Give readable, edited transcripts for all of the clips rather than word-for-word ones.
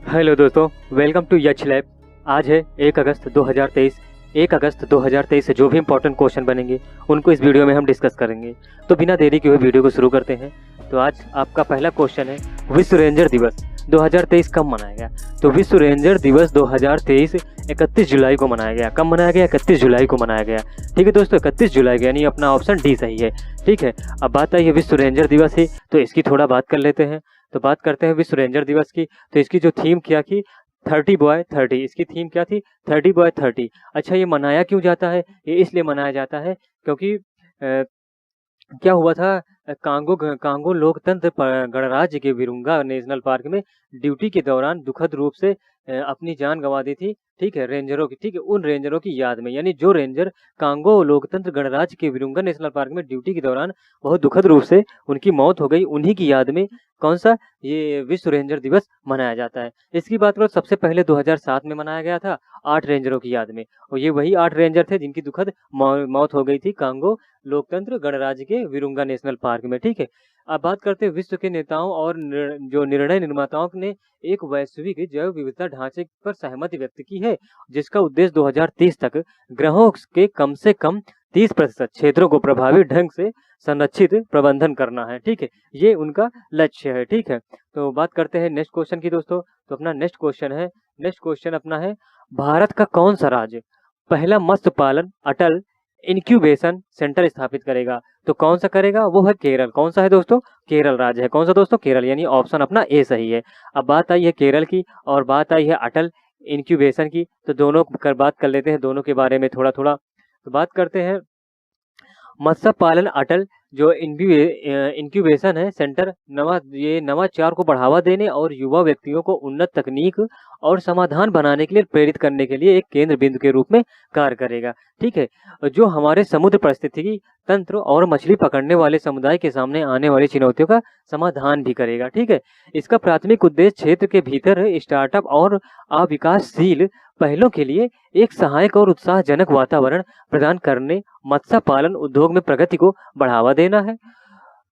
Hello दोस्तों, welcome to H lab. आज है 1 अगस्त 2023। 1 अगस्त 2023 से जो भी इंपॉर्टेंट क्वेश्चन बनेंगे उनको इस वीडियो में हम डिस्कस करेंगे। तो बिना देरी किए हुए वीडियो को शुरू करते हैं। तो आज आपका पहला क्वेश्चन है, विश्व रेंजर दिवस 2023 कब मनाया गया? तो विश्व रेंजर दिवस 2023 31 जुलाई को मनाया गया। कब मनाया गया? 31 जुलाई को मनाया गया। ठीक है दोस्तों, 31 जुलाई को, यानी अपना ऑप्शन डी सही है। ठीक है, अब बात आई है विश्व रेंजर दिवस है, तो इसकी थोड़ा बात कर लेते हैं। तो बात करते हैं विश्व रेंजर दिवस की। तो इसकी जो थीम क्या थी, 30 बॉय 30। इसकी थीम क्या थी? 30 बॉय 30। अच्छा, ये मनाया क्यों जाता है? ये इसलिए मनाया जाता है क्योंकि क्या हुआ था, कांगो लोकतंत्र गणराज्य के विरुंगा नेशनल पार्क में ड्यूटी के दौरान दुखद रूप से अपनी जान गंवा दी थी। ठीक है, रेंजरों की, ठीक है, उन रेंजरों की याद में, यानी जो रेंजर कांगो लोकतंत्र गणराज्य के विरुंगा नेशनल पार्क में ड्यूटी के दौरान बहुत दुखद रूप से उनकी मौत हो गई, उन्हीं की याद में कौन सा ये विश्व रेंजर दिवस मनाया जाता है। इसकी बात करो, सबसे पहले 2007 में मनाया गया था 8 रेंजरों की याद में, और ये वही 8 रेंजर थे जिनकी दुखद मौत हो गई थी कांगो लोकतंत्र गणराज्य के विरुंगा नेशनल पार्क में। ठीक है, अब बात करते हैं विश्व के नेताओं और जो निर्णय निर्माताओं ने एक वैश्विक जैव विविधता ढांचे पर सहमति व्यक्त की है, जिसका उद्देश्य 2030 तक ग्रहों के कम से कम 30% क्षेत्रों को प्रभावी ढंग से संरक्षित प्रबंधन करना है। ठीक है, ये उनका लक्ष्य है। ठीक है, तो बात करते हैं नेक्स्ट क्वेश्चन की दोस्तों। तो अपना नेक्स्ट क्वेश्चन अपना है, भारत का कौन सा राज्य पहला मत्स्य पालन अटल इंक्यूबेशन सेंटर स्थापित करेगा? तो कौन सा करेगा? वो है केरल। कौन सा है दोस्तों? केरल राज्य है। कौन सा दोस्तों? केरल, यानी ऑप्शन अपना ए सही है। अब बात आई है केरल की और बात आई है अटल इंक्यूबेशन की, तो दोनों बात कर लेते हैं, दोनों के बारे में थोड़ा थोड़ा। तो बात करते हैं मत्स्य पालन अटल जो इंक्यूबेशन है सेंटर, नवाचार को बढ़ावा देने और युवा व्यक्तियों को उन्नत तकनीक और समाधान बनाने के लिए प्रेरित करने के लिए एक केंद्र बिंदु के रूप में कार्य करेगा। ठीक है, जो हमारे समुद्र पारिस्थितिकी तंत्र और मछली पकड़ने वाले समुदाय के सामने आने वाली चुनौतियों का समाधान भी करेगा। ठीक है, इसका प्राथमिक उद्देश्य क्षेत्र के भीतर स्टार्टअप और अविकासशील पहलों के लिए एक सहायक और उत्साहजनक वातावरण प्रदान करने, मत्स्य पालन उद्योग में प्रगति को बढ़ावा देना है,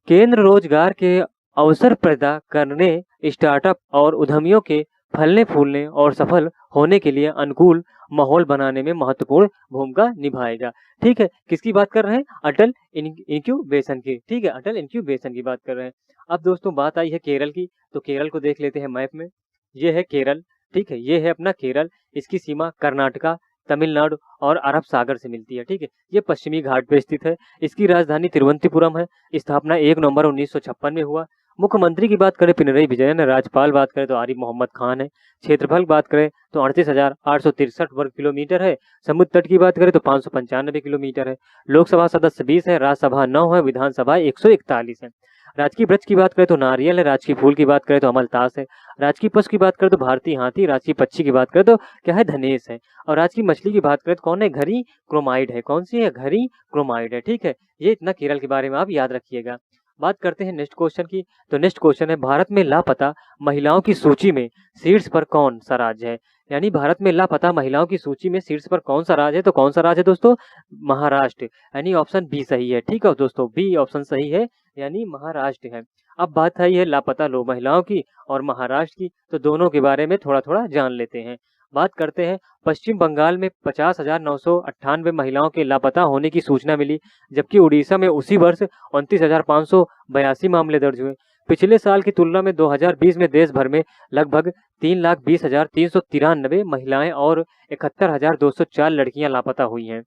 केंद्र रोजगार के अवसर पैदा करने, स्टार्टअप और उद्यमियों के फलने फूलने और सफल होने के लिए अनुकूल माहौल बनाने में महत्वपूर्ण भूमिका निभाएगा। ठीक है, किसकी बात कर रहे हैं? अटल इंक्यूबेशन की। ठीक है, अटल इंक्यूबेशन की बात कर रहे हैं। अब दोस्तों बात आई है केरल की, तो केरल को देख लेते हैं मैप में। ये है केरल। ठीक है, ये है अपना केरल। इसकी सीमा कर्नाटका, तमिलनाडु और अरब सागर से मिलती है। ठीक है, ये पश्चिमी घाट पे स्थित है। इसकी राजधानी तिरुवनंतपुरम है। स्थापना 1 नवंबर 1956 में हुआ। मुख्यमंत्री की बात करें पिनरई विजयन, राज्यपाल बात करें तो आरिफ मोहम्मद खान है। क्षेत्रफल बात करें तो 38,863 वर्ग किलोमीटर है। समुद्र तट की बात करें तो 595 किलोमीटर है। लोकसभा सदस्य 20 है, राज्यसभा 9 है, विधानसभा 141 है। राजकीय वृक्ष की बात करें तो नारियल है, राजकीय फूल की बात करें तो अमलतास है, राजकीय पशु की बात करें तो भारतीय हाथी, राजकीय पक्षी की बात करें तो क्या है? धनेश है, और राजकीय मछली की बात करें तो कौन है? घरी क्रोमाइड है। कौन सी है? घरी क्रोमाइड है। ठीक है, ये इतना केरल के बारे में आप याद रखिएगा। बात करते हैं नेक्स्ट क्वेश्चन की। तो नेक्स्ट क्वेश्चन है, भारत में लापता महिलाओं की सूची में शीर्ष पर कौन सा राज्य है? यानी भारत में लापता महिलाओं की सूची में शीर्ष पर कौन सा राज्य है? तो कौन सा राज्य है दोस्तों? महाराष्ट्र, यानी ऑप्शन बी सही है। ठीक है दोस्तों, बी ऑप्शन सही है, यानी महाराष्ट्र है। अब बात आई है लापता लोग महिलाओं की और महाराष्ट्र की, तो दोनों के बारे में थोड़ा थोड़ा जान लेते हैं। बात करते हैं, पश्चिम बंगाल में 50,998 महिलाओं के लापता होने की सूचना मिली, जबकि उड़ीसा में उसी वर्ष 29,582 मामले दर्ज हुए। पिछले साल की तुलना में 2020 में देश भर में लगभग 3,20,393 महिलाएं और 71,204 लड़कियां लापता हुई हैं।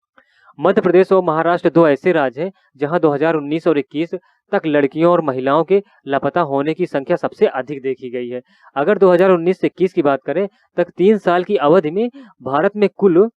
मध्य प्रदेश और महाराष्ट्र दो ऐसे राज्य हैं जहां 2019 और 21 तक लड़कियों और महिलाओं के लापता होने की संख्या सबसे अधिक देखी गई है। अगर 2019 से 21 की बात करें, तक 3 साल की अवधि में भारत में कुल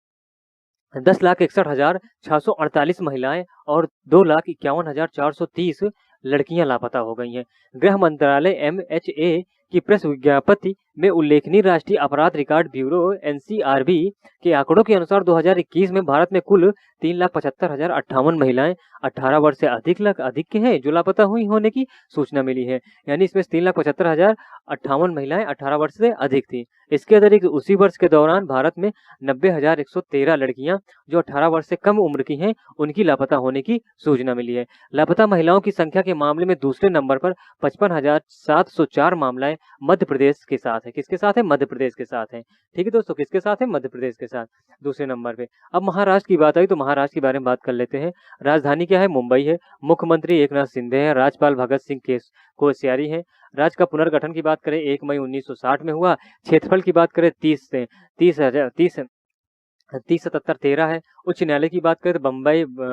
10,61,648 महिलाएं और 2,51,430 लड़कियां लापता हो गई हैं। गृह मंत्रालय MHA की प्रेस विज्ञप्ति में उल्लेखनीय राष्ट्रीय अपराध रिकॉर्ड ब्यूरो NCRB के आंकड़ों के अनुसार 2021 में भारत में कुल 3,75,058 महिलाएं 18 वर्ष से अधिक के हैं जो लापता हुई होने की सूचना मिली है। यानी इसमें 3,75,058 महिलाएं 18 वर्ष से अधिक थी। इसके अतिरिक्त उसी वर्ष के दौरान भारत में 90,113 लड़कियां जो 18 वर्ष से कम उम्र की हैं उनकी लापता होने की सूचना मिली है। लापता महिलाओं की संख्या के मामले में दूसरे नंबर पर 55,704 मामलाएं मध्य प्रदेश के साथ है। किसके साथ है? मध्य प्रदेश के साथ है। ठीक है दोस्तों, किसके साथ है? मध्य प्रदेश के साथ, दूसरे नंबर पे। अब महाराष्ट्र की बात आई तो महाराष्ट्र के बारे में बात कर लेते हैं। राजधानी क्या है? मुंबई है। मुख्यमंत्री एकनाथ शिंदे है। राज्यपाल भगत सिंह कोश्यारी है। राज्य का पुनर्गठन की बात करें 1 मई 1960 में हुआ। क्षेत्रफल की बात करें 30,7713 है। उच्च न्यायालय की बात करें तो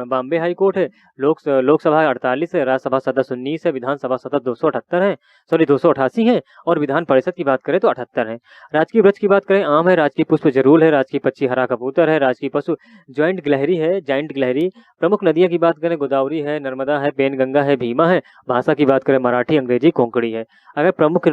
बॉम्बे हाई कोर्ट है। लोकसभा 48 है। राज्यसभा सदस्य 19 है। विधानसभा सदस्य 278 है, 288 है। और विधान परिषद की बात करें तो 78 है। राजकीय वृक्ष की बात करें आम है। राजकीय पुष्प जरूल है। राजकीय पक्षी हरा कबूतर है। राजकीय पशु जॉइंट गिलहरी है, जाइंट गिलहरी। प्रमुख नदियां की बात करें गोदावरी है, नर्मदा है, पेनगंगा है, भीमा है। भाषा की बात करें मराठी, अंग्रेजी, कोंकणी है। अगर प्रमुख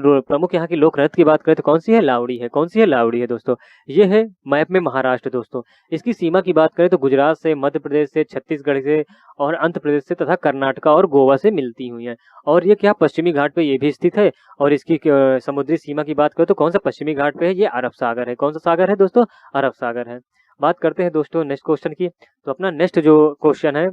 यहाँ की लोक नृत्य की बात करें तो कौन सी है? लावड़ी है। कौन सी है? लावड़ी है दोस्तों। ये है मैप में महाराष्ट्र दोस्तों। इसकी सीमा की बात करें तो गुजरात से, मध्य प्रदेश से, छत्तीसगढ़ से और आंध्र प्रदेश से तथा कर्नाटका और गोवा से मिलती हुई है। और ये क्या पश्चिमी घाट पे ये भी स्थित है। और इसकी समुद्री सीमा की बात करें तो कौन सा पश्चिमी घाट पे है? ये अरब सागर है। कौन सा सागर है दोस्तों? अरब सागर है। बात करते हैं दोस्तों नेक्स्ट क्वेश्चन की। तो अपना नेक्स्ट जो क्वेश्चन है,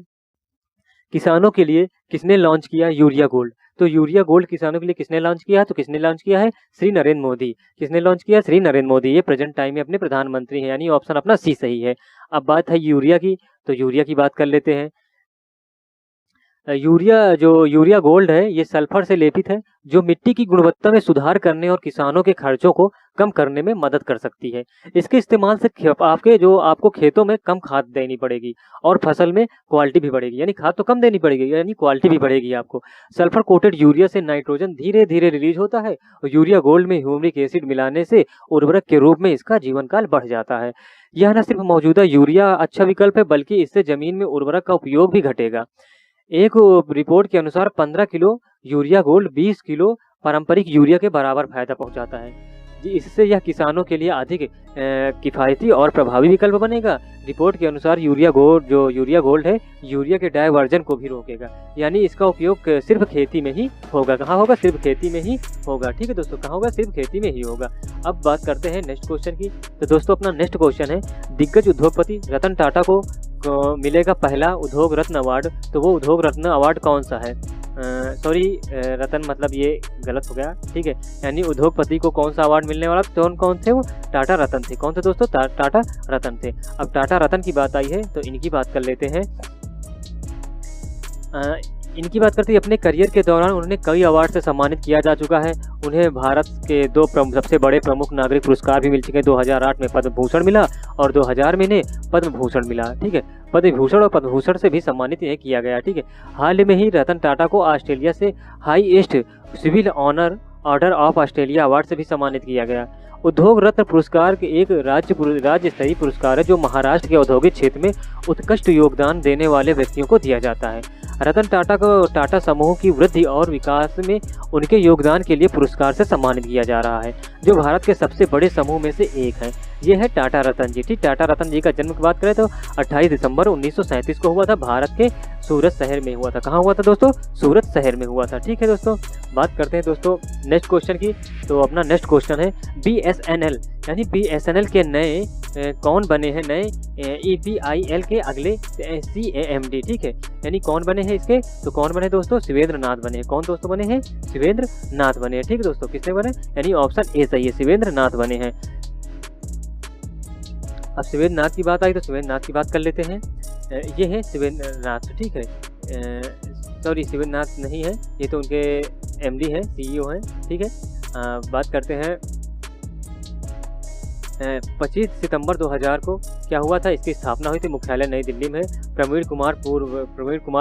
किसानों के लिए किसने लॉन्च किया यूरिया गोल्ड? तो यूरिया गोल्ड किसानों के लिए किसने लॉन्च किया है? तो किसने लॉन्च किया है? श्री नरेंद्र मोदी। किसने लॉन्च किया? श्री नरेंद्र मोदी। ये प्रेजेंट टाइम में अपने प्रधानमंत्री हैं, यानी ऑप्शन अपना सी सही है। अब बात है यूरिया की, तो यूरिया की बात कर लेते हैं। यूरिया गोल्ड है, ये सल्फर से लेपित है, जो मिट्टी की गुणवत्ता में सुधार करने और किसानों के खर्चों को कम करने में मदद कर सकती है। इसके इस्तेमाल से आपको खेतों में कम खाद देनी पड़ेगी और फसल में क्वालिटी भी बढ़ेगी, यानी खाद तो कम देनी पड़ेगी, यानी क्वालिटी भी बढ़ेगी आपको। सल्फर कोटेड यूरिया से नाइट्रोजन धीरे धीरे रिलीज होता है और यूरिया गोल्ड में ह्यूमिक एसिड मिलाने से उर्वरक के रूप में इसका जीवन काल बढ़ जाता है। यह न सिर्फ मौजूदा यूरिया अच्छा विकल्प है, बल्कि इससे जमीन में उर्वरक का उपयोग भी घटेगा। एक रिपोर्ट के अनुसार 15 किलो यूरिया गोल्ड 20 किलो पारंपरिक यूरिया के बराबर फायदा पहुंचाता है जी। इससे यह किसानों के लिए अधिक किफायती और प्रभावी विकल्प बनेगा। रिपोर्ट के अनुसार यूरिया गोल्ड है, यूरिया के डायवर्जन को भी रोकेगा, यानी इसका उपयोग सिर्फ खेती में ही होगा। कहाँ होगा? सिर्फ खेती में ही होगा। ठीक है दोस्तों, कहाँ होगा? सिर्फ खेती में ही होगा। अब बात करते हैं नेक्स्ट क्वेश्चन की। तो दोस्तों अपना नेक्स्ट क्वेश्चन है, दिग्गज उद्योगपति रतन टाटा को मिलेगा पहला उद्योग रत्न अवार्ड। तो वो उद्योग रत्न अवार्ड कौन सा है? रतन मतलब ये गलत हो गया, ठीक है, यानी उद्योगपति को कौन सा अवार्ड मिलने वाला? कौन थे वो? टाटा रतन थे। कौन थे दोस्तों? टाटा रतन थे। अब टाटा रतन की बात आई है तो इनकी बात कर लेते हैं। इनकी बात करते हैं, अपने करियर के दौरान उन्हें कई अवार्ड से सम्मानित किया जा चुका है। उन्हें भारत के 2 सबसे बड़े प्रमुख नागरिक पुरस्कार भी मिल चुके हैं। 2008 में पद्म भूषण मिला और 2000 में इन्हें पद्म भूषण मिला। ठीक है, पद्म भूषण और पद्म भूषण से भी सम्मानित इन्हें किया गया। ठीक है, हाल में ही रतन टाटा को ऑस्ट्रेलिया से highest civil honour order of Australia award से भी सम्मानित किया गया। उद्योग रत्न पुरस्कार के एक राज्य स्तरीय पुरस्कार है जो महाराष्ट्र के औद्योगिक क्षेत्र में उत्कृष्ट योगदान देने वाले व्यक्तियों को दिया जाता है। रतन टाटा को टाटा समूह की वृद्धि और विकास में उनके योगदान के लिए पुरस्कार से सम्मानित किया जा रहा है, जो भारत के सबसे बड़े समूह में से एक है। ये है टाटा रतन जी। ठीक, टाटा रतन जी का जन्म की बात करें तो 28 दिसंबर 1937 को हुआ था। भारत के सूरत शहर में हुआ था। कहाँ हुआ था दोस्तों? सूरत शहर में हुआ था। ठीक है दोस्तों, बात करते हैं दोस्तों नेक्स्ट क्वेश्चन की। तो अपना नेक्स्ट क्वेश्चन है, BSNL यानी BSNL के नए कौन बने हैं? नए EPIL के अगले CAMD। ठीक है, यानी कौन बने हैं इसके? तो कौन बने दोस्तों? शिवेंद्र नाथ बने हैं। कौन दोस्तों बने हैं? शिवेंद्र नाथ बने हैं। ठीक है दोस्तों, किसने बने? यानी ऑप्शन ए सही है, शिवेंद्र नाथ बने हैं। अब शिवेंद्र नाथ की बात आई तो शिवेंद्र नाथ की बात कर लेते हैं। ये है शिवेंद्र नाथ। ठीक है, सॉरी शिवेंद्र नाथ नहीं है, ये तो उनके MD हैं, CEO हैं। ठीक है, बात करते हैं 25 सितंबर 2000 को क्या हुआ था? इसकी स्थापना हुई थी, मुख्यालय नई दिल्ली में। प्रवीण कुमार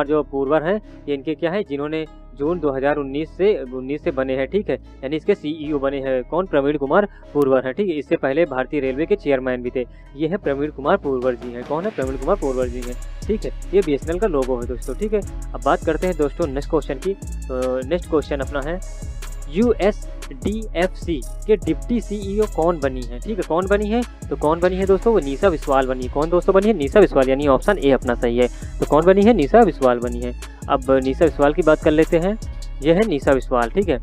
जो पूर्वर हैं, ये इनके क्या है, जिन्होंने जून 2019 से बने हैं। ठीक है, यानी इसके CEO बने हैं। कौन? प्रवीण कुमार पूर्वर है। ठीक है, इससे पहले भारतीय रेलवे के चेयरमैन भी थे। ये है प्रवीण कुमार पूर्वर जी हैं। कौन है? प्रवीण कुमार पूर्वर जी हैं। ठीक है, ये BSNL का लोगो है दोस्तों। ठीक है, अब बात करते हैं दोस्तों नेक्स्ट क्वेश्चन की। तो नेक्स्ट क्वेश्चन अपना है, USDFC के डिप्टी CEO कौन बनी है? ठीक है, कौन बनी है? तो कौन बनी है दोस्तों? वो निशा विश्वाल बनी है। कौन दोस्तों बनी है? निशा विश्वाल, यानी ऑप्शन ए अपना सही है। तो कौन बनी है? निशा विश्वाल बनी है। अब निशा विश्वाल की बात कर लेते हैं। यह है निशा विश्वाल। ठीक है,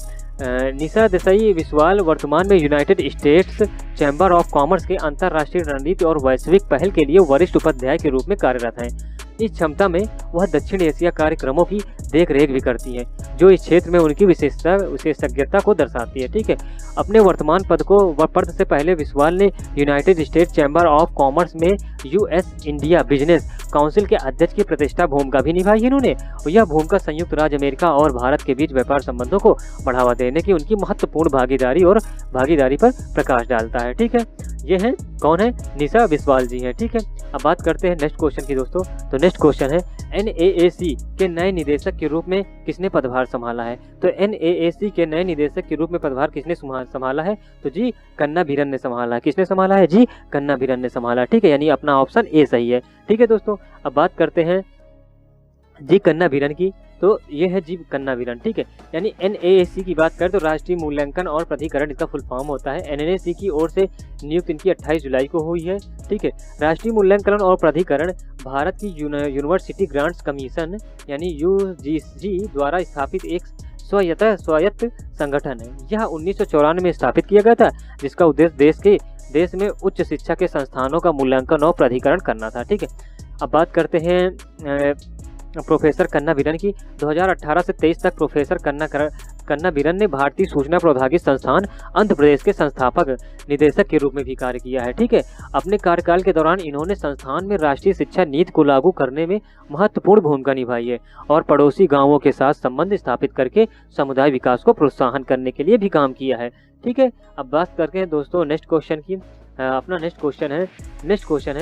निशा देसाई विश्वाल वर्तमान में United states chamber of commerce के अंतर्राष्ट्रीय रणनीति और वैश्विक पहल के लिए वरिष्ठ उपाध्याय के रूप में कार्यरत हैं। इस क्षमता में वह दक्षिण एशिया कार्यक्रमों की देख रेख भी करती हैं, जो इस क्षेत्र में उनकी विशेषज्ञता को दर्शाती है। ठीक है, अपने वर्तमान पद से पहले बिस्वाल ने United states chamber of commerce में यूएस इंडिया बिजनेस काउंसिल के अध्यक्ष की प्रतिष्ठा भूमिका भी निभाई है इन्होंने। यह भूमिका संयुक्त राज्य अमेरिका और भारत के बीच व्यापार संबंधों को बढ़ावा देने की उनकी महत्वपूर्ण भागीदारी पर प्रकाश डालता है। ठीक है, ये है कौन है? निशा बिस्वाल जी हैं। ठीक है, अब बात करते हैं नेक्स्ट क्वेश्चन की दोस्तों। तो नेक्स्ट क्वेश्चन है NAAC के नए निदेशक के रूप में किसने पदभार संभाला है? तो NAAC के नए निदेशक के रूप में पदभार किसने संभाला है? तो जी कन्नाभिरन ने संभाला है। किसने संभाला है? जी कन्नाभिरन ने संभाला। ठीक है, यानी अपना ऑप्शन ए सही है। ठीक है दोस्तों, अब बात करते हैं जी कन्नाभिरन की। तो ये है जी कन्नाभिरन। ठीक है, यानी NAAC की बात करें तो राष्ट्रीय मूल्यांकन और प्राधिकरण इसका फुल फॉर्म होता है। NAAC की ओर से नियुक्त इनकी 28 जुलाई को हुई है। ठीक है, राष्ट्रीय मूल्यांकन और प्राधिकरण भारत की यूनिवर्सिटी ग्रांट्स कमीशन यानी UGC द्वारा स्थापित एक स्वायत्त संगठन है। यह 1994 में स्थापित किया गया था, जिसका उद्देश्य देश में उच्च शिक्षा के संस्थानों का मूल्यांकन और प्राधिकरण करना था। ठीक है, अब बात करते हैं प्रोफेसर कन्नाभिरन की। 2018 से 23 तक प्रोफेसर कन्नाभिरन ने भारतीय सूचना प्रौद्योगिकी संस्थान आंध्र प्रदेश के संस्थापक निदेशक के रूप में भी कार्य किया है। ठीक है, अपने कार्यकाल के दौरान इन्होंने संस्थान में राष्ट्रीय शिक्षा नीति को लागू करने में महत्वपूर्ण भूमिका निभाई है और पड़ोसी गांवों के साथ संबंध स्थापित करके समुदाय विकास को प्रोत्साहन करने के लिए भी काम किया है। ठीक है, अब बात करते हैं दोस्तों नेक्स्ट क्वेश्चन की। अपना नेक्स्ट क्वेश्चन है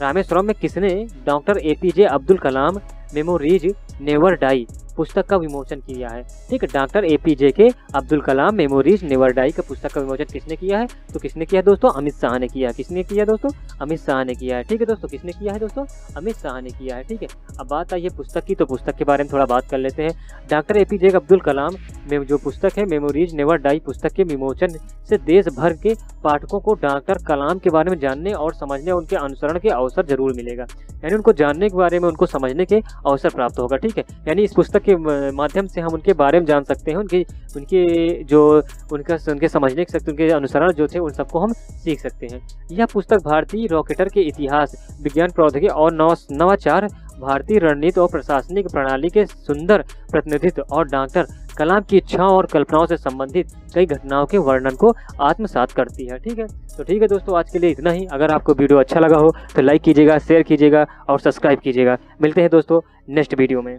रामेश्वरम में किसने doctor APJ Abdul Kalam memories never die पुस्तक का विमोचन किया है? ठीक है, डॉक्टर APJ के Abdul Kalam memories never die का पुस्तक का विमोचन किसने किया है? तो किसने किया दोस्तों? अमित शाह ने किया। किसने किया दोस्तों? अमित शाह ने किया है। ठीक है दोस्तों, किसने किया है दोस्तों? अमित शाह ने किया है। ठीक है, अब बात आई है पुस्तक की, तो पुस्तक के बारे में थोड़ा बात कर लेते हैं। डॉक्टर APJ अब्दुल कलाम में जो पुस्तक है मेमोरीज नेवर डाई पुस्तक के विमोचन से देश भर के पाठकों को डॉक्टर कलाम के बारे में जानने और समझने, उनके अनुसरण के अवसर जरूर मिलेगा। यानी उनको जानने के बारे में, उनको समझने के अवसर प्राप्त होगा। ठीक है, यानी इस पुस्तक के माध्यम से हम उनके बारे में जान सकते हैं, उनके समझने की शक्ति, उनके अनुसरण जो थे उन सबको हम सीख सकते हैं। यह पुस्तक भारतीय रॉकेटर के इतिहास, विज्ञान प्रौद्योगिकी और नवाचार, भारतीय रणनीति और प्रशासनिक प्रणाली के सुंदर प्रतिनिधित्व और डॉक्टर कलाम की इच्छाओं और कल्पनाओं से संबंधित कई घटनाओं के वर्णन को आत्मसात करती है। ठीक है, तो ठीक है दोस्तों, आज के लिए इतना ही। अगर आपको वीडियो अच्छा लगा हो तो लाइक कीजिएगा, शेयर कीजिएगा और सब्सक्राइब कीजिएगा। मिलते हैं दोस्तों नेक्स्ट वीडियो में।